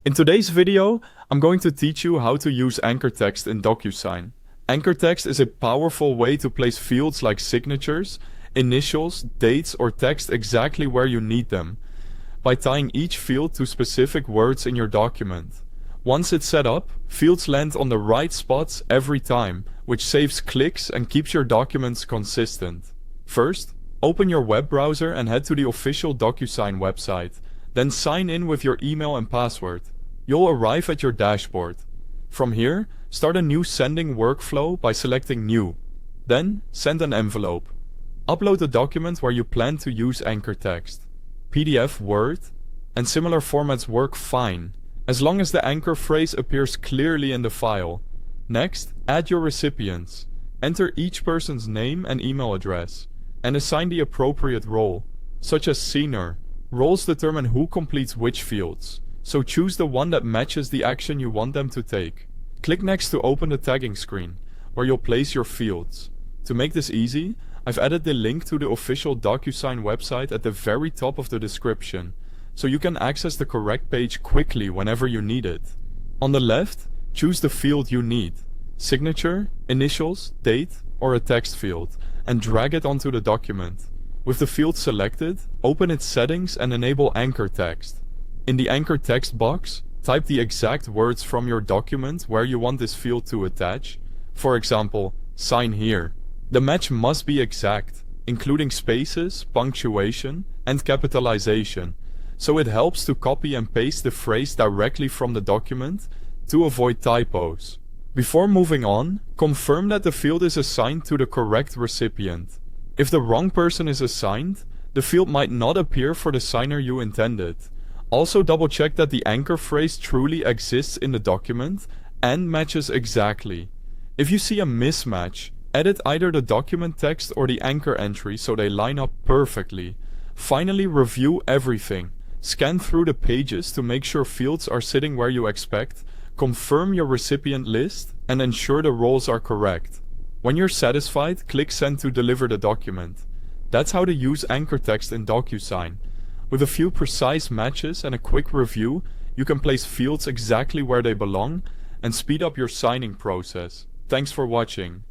In today's video, I'm going to teach you how to use anchor text in DocuSign. Anchor text is a powerful way to place fields like signatures, initials, dates, or text exactly where you need them, by tying each field to specific words in your document. Once it's set up, fields land on the right spots every time, which saves clicks and keeps your documents consistent. First, open your web browser and head to the official DocuSign website. Then sign in with your email and password. You'll arrive at your dashboard. From here, start a new sending workflow by selecting New. Then, send an envelope. Upload the document where you plan to use anchor text. PDF, Word, and similar formats work fine, as long as the anchor phrase appears clearly in the file. Next, add your recipients. Enter each person's name and email address, and assign the appropriate role, such as senior. Roles determine who completes which fields, so choose the one that matches the action you want them to take. Click Next to open the tagging screen, where you'll place your fields. To make this easy, I've added the link to the official DocuSign website at the very top of the description, so you can access the correct page quickly whenever you need it. On the left, choose the field you need, signature, initials, date, or a text field, and drag it onto the document. With the field selected, open its settings and enable anchor text. In the anchor text box, type the exact words from your document where you want this field to attach. For example, sign here. The match must be exact, including spaces, punctuation, and capitalization, so it helps to copy and paste the phrase directly from the document to avoid typos. Before moving on, confirm that the field is assigned to the correct recipient. If the wrong person is assigned, the field might not appear for the signer you intended. Also double check that the anchor phrase truly exists in the document and matches exactly. If you see a mismatch, edit either the document text or the anchor entry so they line up perfectly. Finally, review everything. Scan through the pages to make sure fields are sitting where you expect, confirm your recipient list, and ensure the roles are correct. When you're satisfied, click Send to deliver the document. That's how to use anchor text in DocuSign. With a few precise matches and a quick review, you can place fields exactly where they belong and speed up your signing process. Thanks for watching.